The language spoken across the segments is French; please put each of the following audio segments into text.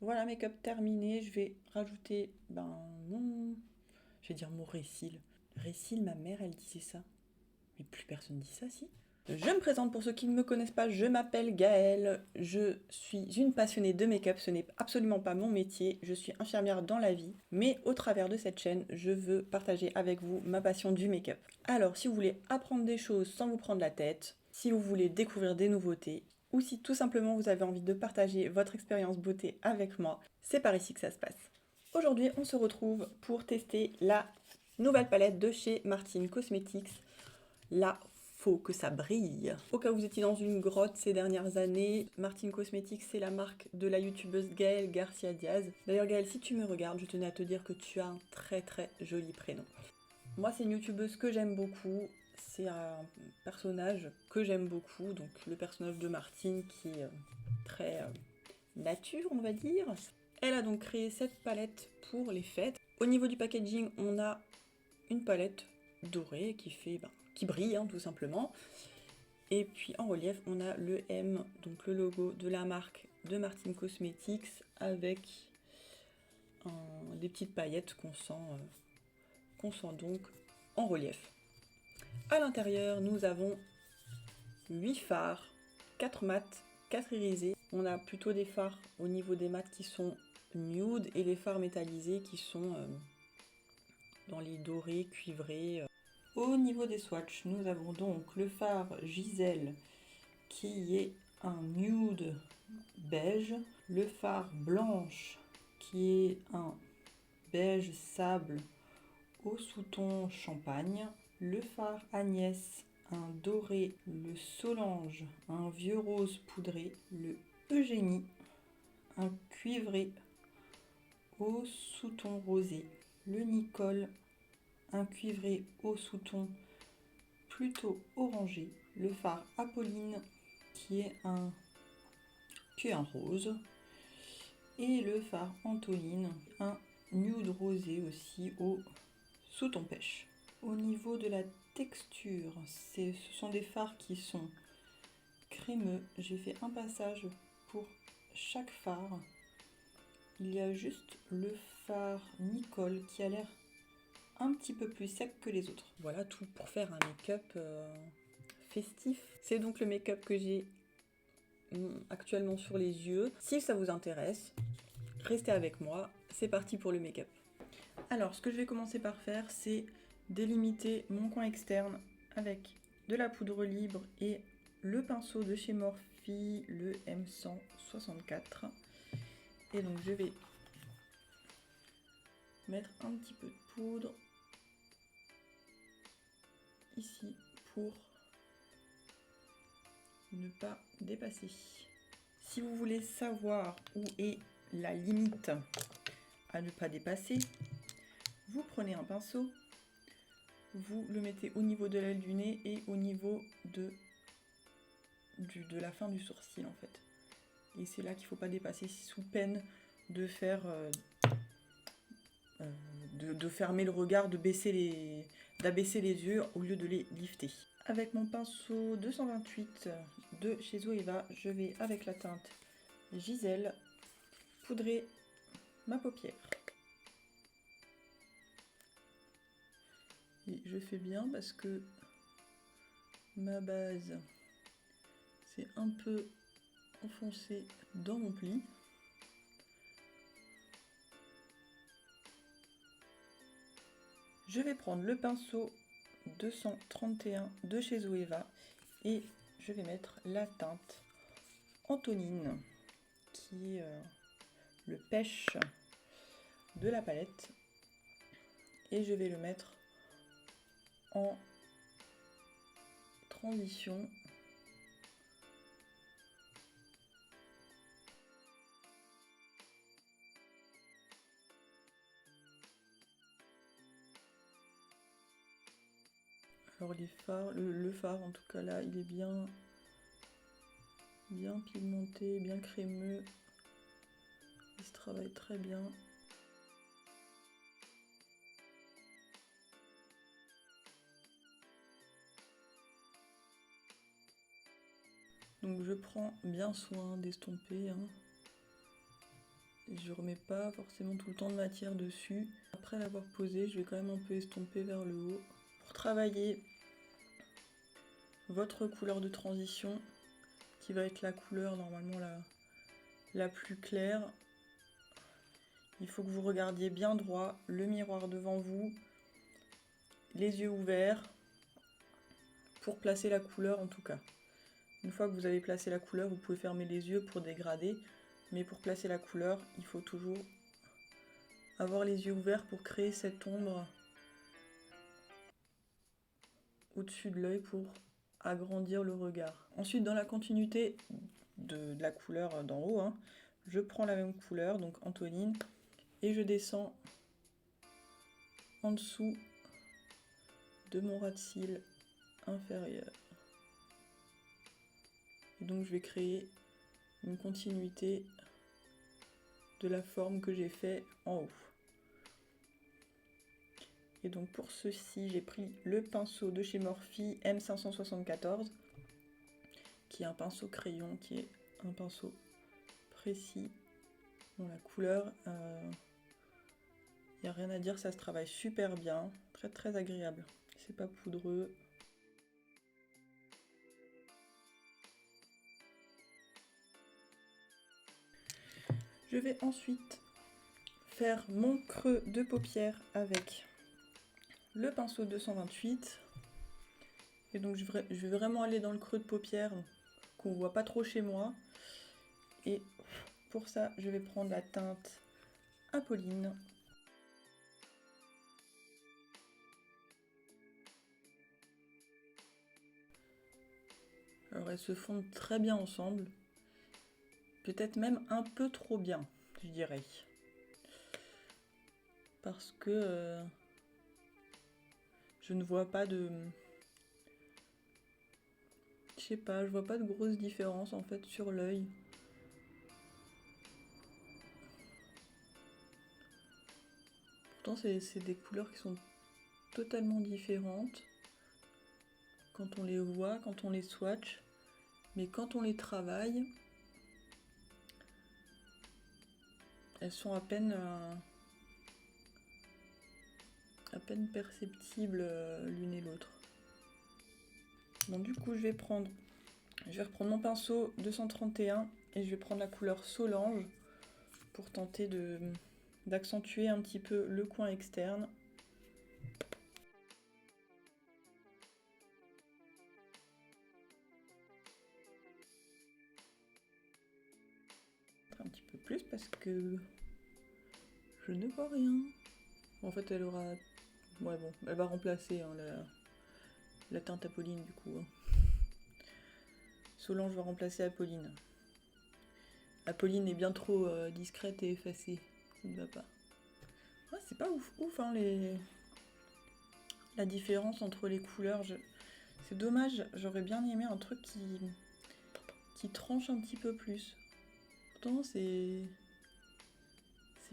Voilà, make-up terminé. Je vais rajouter je vais dire mon récil. Récil, ma mère, elle disait ça. Mais plus personne dit ça, si. Je me présente pour ceux qui ne me connaissent pas, je m'appelle Gaëlle, je suis une passionnée de make-up, ce n'est absolument pas mon métier, je suis infirmière dans la vie, mais au travers de cette chaîne, je veux partager avec vous ma passion du make-up. Alors, si vous voulez apprendre des choses sans vous prendre la tête, si vous voulez découvrir des nouveautés, ou si tout simplement vous avez envie de partager votre expérience beauté avec moi, c'est par ici que ça se passe. Aujourd'hui, on se retrouve pour tester la nouvelle palette de chez Martine Cosmetics, la Faut que ça brille. Au cas où vous étiez dans une grotte ces dernières années, Martine Cosmetics, c'est la marque de la youtubeuse Gaëlle Garcia Diaz. D'ailleurs Gaëlle, si tu me regardes, je tenais à te dire que tu as un très très joli prénom. Moi, c'est une youtubeuse que j'aime beaucoup, c'est un personnage que j'aime beaucoup, donc le personnage de Martine qui est très nature, on va dire. Elle a donc créé cette palette pour les fêtes. Au niveau du packaging, on a une palette dorée qui brille tout simplement. Et puis en relief, on a le M, donc le logo de la marque de Martine Cosmetics avec des petites paillettes qu'on sent donc en relief. À l'intérieur, nous avons 8 fards, 4 mats, 4 irisés. On a plutôt des fards au niveau des mats qui sont nude et les fards métallisés qui sont dans les dorés, cuivrés. Au niveau des swatchs, nous avons donc le fard Giselle qui est un nude beige, le fard blanche qui est un beige sable au sous-ton champagne, le fard Agnès, un doré, le Solange, un vieux rose poudré, le Eugénie, un cuivré au sous-ton rosé, le Nicole, un cuivré au sous-ton plutôt orangé, le fard Apolline qui est un rose, et le fard Antonine, un nude rosé aussi au sous-ton pêche. Au niveau de la texture, ce sont des fards qui sont crémeux. J'ai fait un passage pour chaque fard. Il y a juste le fard Nicole qui a l'air un petit peu plus sec que les autres. Voilà tout pour faire un make-up festif. C'est donc le make-up que j'ai actuellement sur les yeux. Si ça vous intéresse, restez avec moi. C'est parti pour le make-up. Alors, ce que je vais commencer par faire, c'est délimiter mon coin externe avec de la poudre libre et le pinceau de chez Morphe, le M164. Et donc, je vais mettre un petit peu de poudre ici pour ne pas dépasser. Si vous voulez savoir où est la limite à ne pas dépasser, vous prenez un pinceau, vous le mettez au niveau de l'aile du nez et au niveau de la fin du sourcil en fait. Et c'est là qu'il ne faut pas dépasser, sous peine de faire de fermer le regard, d'abaisser les yeux au lieu de les lifter. Avec mon pinceau 228 de chez Zoeva, je vais avec la teinte Giselle poudrer ma paupière. Et je fais bien parce que ma base s'est un peu enfoncée dans mon pli. Je vais prendre le pinceau 231 de chez Zoeva et je vais mettre la teinte Antonine qui est le pêche de la palette et je vais le mettre en transition. Alors les fards, le fard en tout cas là, il est bien pigmenté, bien crémeux. Il se travaille très bien. Donc je prends bien soin d'estomper. Et Je remets pas forcément tout le temps de matière dessus. Après l'avoir posé, je vais quand même un peu estomper vers le haut. Pour travailler votre couleur de transition, qui va être la couleur normalement la plus claire, il faut que vous regardiez bien droit, le miroir devant vous, les yeux ouverts, pour placer la couleur en tout cas. Une fois que vous avez placé la couleur, vous pouvez fermer les yeux pour dégrader, mais pour placer la couleur, il faut toujours avoir les yeux ouverts pour créer cette ombre au-dessus de l'œil pour agrandir le regard. Ensuite, dans la continuité de la couleur d'en haut, hein, je prends la même couleur, donc Antonine, et je descends en dessous de mon ras de cils inférieur. Et donc je vais créer une continuité de la forme que j'ai fait en haut. Et donc pour ceci, j'ai pris le pinceau de chez Morphe M574, qui est un pinceau crayon, qui est un pinceau précis. Bon, la couleur, y a rien à dire, ça se travaille super bien, très très agréable. C'est pas poudreux. Je vais ensuite faire mon creux de paupière avec le pinceau 228. Et donc je vais vraiment aller dans le creux de paupière qu'on voit pas trop chez moi. Et pour ça, je vais prendre la teinte Apolline. Alors elles se fondent très bien ensemble. Peut-être même un peu trop bien, je dirais. Parce que je ne vois pas de... Je sais pas, je vois pas de grosse différence en fait sur l'œil. Pourtant c'est des couleurs qui sont totalement différentes quand on les voit, quand on les swatch. Mais quand on les travaille, elles sont à peine perceptibles l'une et l'autre. Bon, du coup, je vais reprendre mon pinceau 231 et je vais prendre la couleur Solange pour tenter d'accentuer un petit peu le coin externe. Un petit peu plus parce que je ne vois rien. En fait, elle aura... Ouais, bon, elle va remplacer hein, la teinte Apolline du coup. Hein. Solange va remplacer Apolline. Apolline est bien trop discrète et effacée. Ça ne va pas. Ouais, c'est pas ouf hein, la différence entre les couleurs. C'est dommage, j'aurais bien aimé un truc qui tranche un petit peu plus. Pourtant, c'est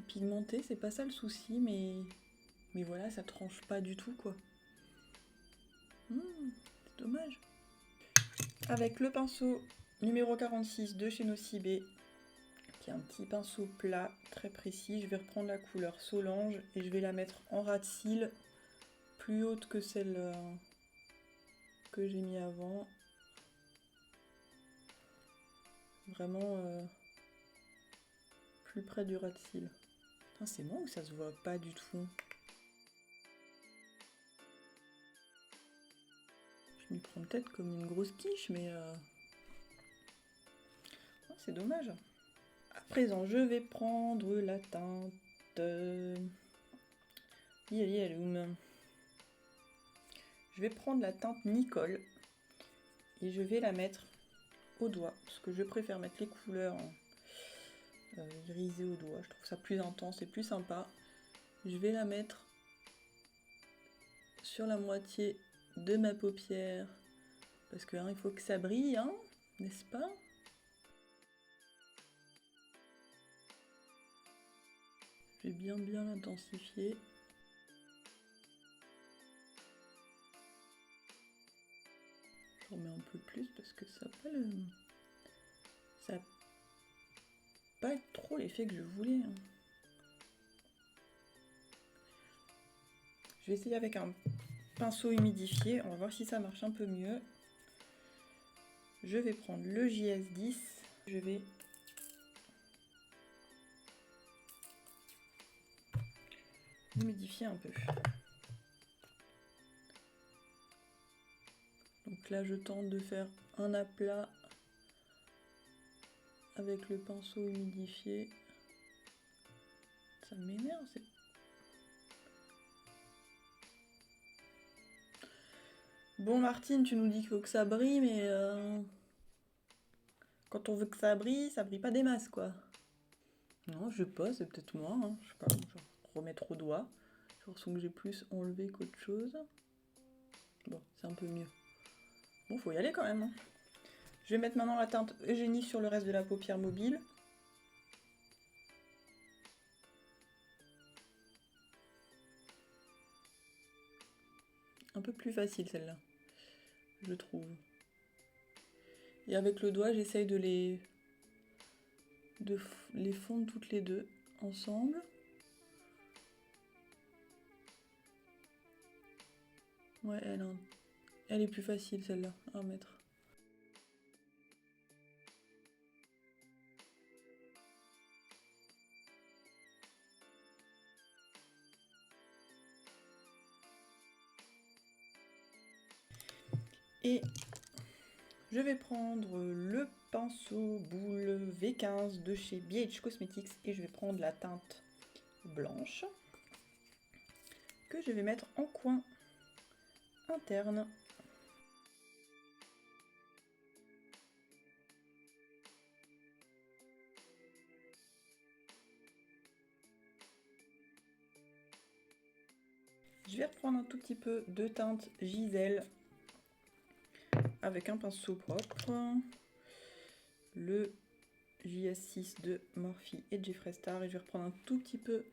pigmenté, c'est pas ça le souci, mais voilà, ça tranche pas du tout, quoi. C'est dommage. Avec le pinceau numéro 46 de chez Nocibé, qui est un petit pinceau plat, très précis, je vais reprendre la couleur Solange et je vais la mettre en ras de cils, plus haute que celle que j'ai mis avant. Vraiment plus près du ras de cils. C'est moi ou ça se voit pas du tout? Je m'y prends peut-être comme une grosse quiche, mais c'est dommage. À présent, je vais prendre la teinte Yalum. Je vais prendre la teinte Nicole et je vais la mettre au doigt, parce que je préfère mettre les couleurs irisées au doigt. Je trouve ça plus intense et plus sympa. Je vais la mettre sur la moitié de ma paupière, parce que il faut que ça brille, hein, n'est-ce pas? Je vais bien l'intensifier. Je remets un peu plus parce que ça n'a pas le... pas être trop l'effet que je voulais. Hein. Je vais essayer avec un pinceau humidifié. On va voir si ça marche un peu mieux. Je vais prendre le JS10. Je vais humidifier un peu. Donc là, je tente de faire un aplat avec le pinceau humidifié. Ça m'énerve, c'est... Bon Martine, tu nous dis qu'il faut que ça brille, mais quand on veut que ça brille pas des masses quoi. Non, je pose, c'est peut-être moi, hein. Je sais pas, je remettre au doigt. J'ai l'impression que j'ai plus enlevé qu'autre chose. Bon, c'est un peu mieux. Bon, faut y aller quand même. Hein. Je vais mettre maintenant la teinte Eugénie sur le reste de la paupière mobile. Un peu plus facile celle-là, je trouve. Et avec le doigt, j'essaye de les fondre toutes les deux ensemble. Ouais, elle est plus facile celle-là à mettre. Et je vais prendre le pinceau boule V15 de chez BH Cosmetics et je vais prendre la teinte blanche que je vais mettre en coin interne. Je vais reprendre un tout petit peu de teinte Giselle avec un pinceau propre. Le JS6 de Morphe et Jeffree Star et je vais reprendre un tout petit peu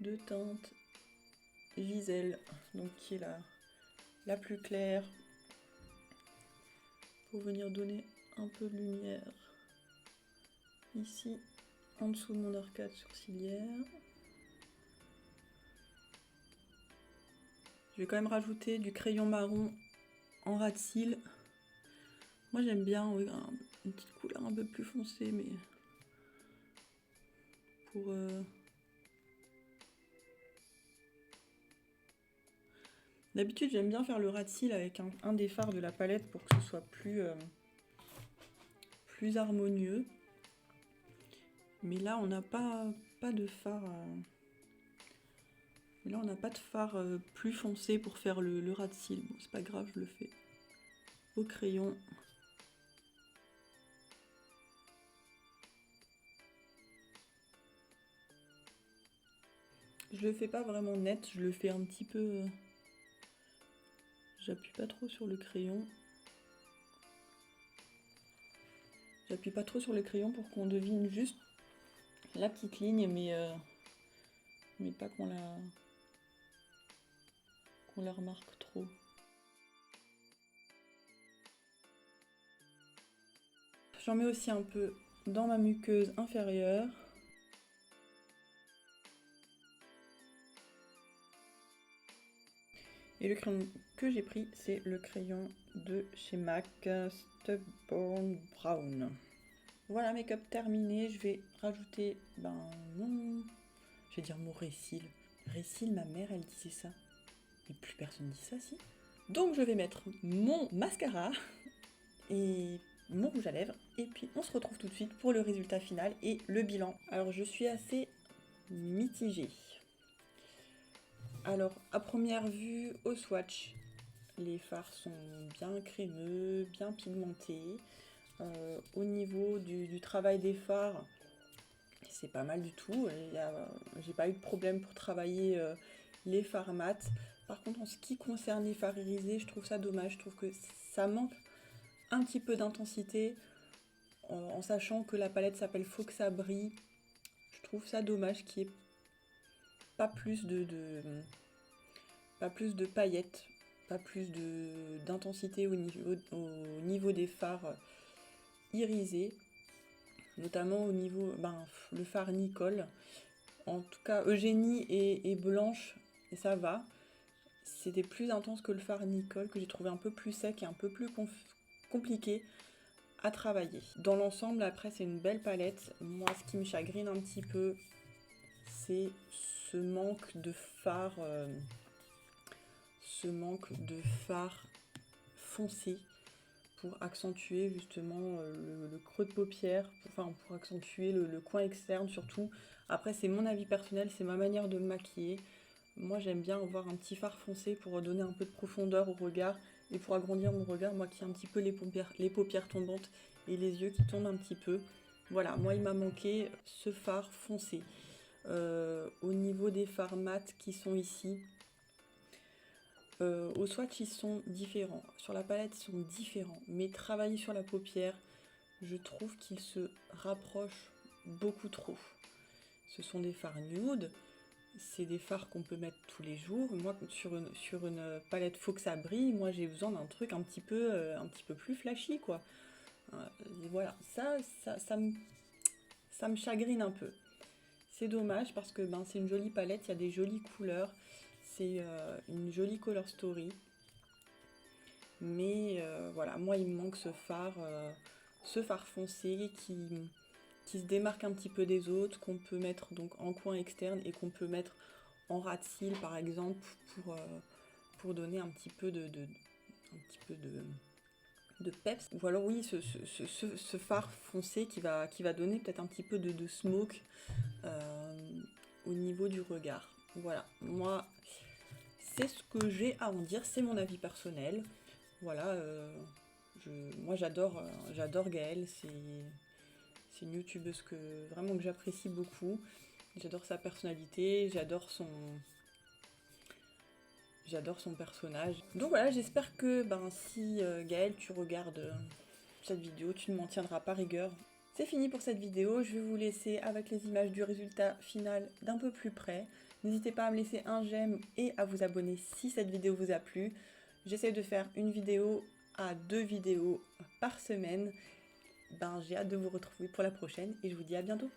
de teinte Giselle, donc qui est la plus claire pour venir donner un peu de lumière ici en dessous de mon arcade sourcilière. Je vais quand même rajouter du crayon marron en ras de cils. Moi j'aime bien oui, une petite couleur un peu plus foncée, mais pour d'habitude j'aime bien faire le ras de cils avec un des fards de la palette pour que ce soit plus harmonieux. Mais là on n'a pas de fard là on n'a pas de fard plus foncé pour faire le ras de cils. Bon, c'est pas grave, je le fais au crayon. Je le fais pas vraiment net, je le fais un petit peu... J'appuie pas trop sur le crayon. J'appuie pas trop sur le crayon pour qu'on devine juste la petite ligne, mais pas qu'on la remarque trop. J'en mets aussi un peu dans ma muqueuse inférieure. Et le crayon que j'ai pris, c'est le crayon de chez MAC, Stubborn Brown. Voilà, make-up terminé. Je vais rajouter je vais dire mon récil. Récil, ma mère, elle disait ça. Mais plus personne dit ça, si. Donc je vais mettre mon mascara et mon rouge à lèvres. Et puis on se retrouve tout de suite pour le résultat final et le bilan. Alors je suis assez mitigée. Alors à première vue, au swatch, les fards sont bien crémeux, bien pigmentés. Au niveau du travail des fards, c'est pas mal du tout. J'ai pas eu de problème pour travailler les fards mat. Par contre, en ce qui concerne les fards irisés, je trouve ça dommage. Je trouve que ça manque un petit peu d'intensité. En sachant que la palette s'appelle Faut que ça brille, je trouve ça dommage qu'il n'y ait pas plus de paillettes, pas plus d'intensité au niveau des fards irisés. notamment au niveau, le fard Nicole. En tout cas, Eugénie et Blanche, et ça va. C'était plus intense que le fard Nicole, que j'ai trouvé un peu plus sec et un peu plus compliqué à travailler. Dans l'ensemble, après, c'est une belle palette. Moi, ce qui me chagrine un petit peu, c'est ce manque de fard, foncé pour accentuer justement le creux de paupière, pour accentuer le coin externe surtout. Après, c'est mon avis personnel, c'est ma manière de me maquiller. Moi, j'aime bien avoir un petit fard foncé pour donner un peu de profondeur au regard et pour agrandir mon regard, moi qui ai un petit peu les paupières tombantes et les yeux qui tombent un petit peu. Voilà, moi, il m'a manqué ce fard foncé. Au niveau des fards mat qui sont ici, au swatch, ils sont différents. Sur la palette, ils sont différents. Mais travailler sur la paupière, je trouve qu'ils se rapprochent beaucoup trop. Ce sont des fards nude. C'est des fards qu'on peut mettre tous les jours. Moi, sur une palette faut que ça brille, moi j'ai besoin d'un truc un petit peu plus flashy, quoi. Et voilà, ça me chagrine un peu. C'est dommage parce que c'est une jolie palette, il y a des jolies couleurs. C'est une jolie color story. Mais voilà, moi il me manque ce fard foncé qui se démarque un petit peu des autres, qu'on peut mettre donc en coin externe et qu'on peut mettre en ras de cils par exemple pour donner un petit peu de peps. Ou alors oui, ce fard foncé qui va donner peut-être un petit peu de smoke au niveau du regard. Voilà, moi c'est ce que j'ai à en dire, c'est mon avis personnel. Voilà, moi j'adore Gaëlle, c'est une youtubeuse que j'apprécie beaucoup. J'adore sa personnalité, j'adore son personnage. Donc voilà, j'espère que si Gaëlle tu regardes cette vidéo, tu ne m'en tiendras pas rigueur. C'est fini pour cette vidéo, je vais vous laisser avec les images du résultat final d'un peu plus près. N'hésitez pas à me laisser un j'aime et à vous abonner si cette vidéo vous a plu. J'essaie de faire une vidéo à 2 vidéos par semaine. J'ai hâte de vous retrouver pour la prochaine et je vous dis à bientôt.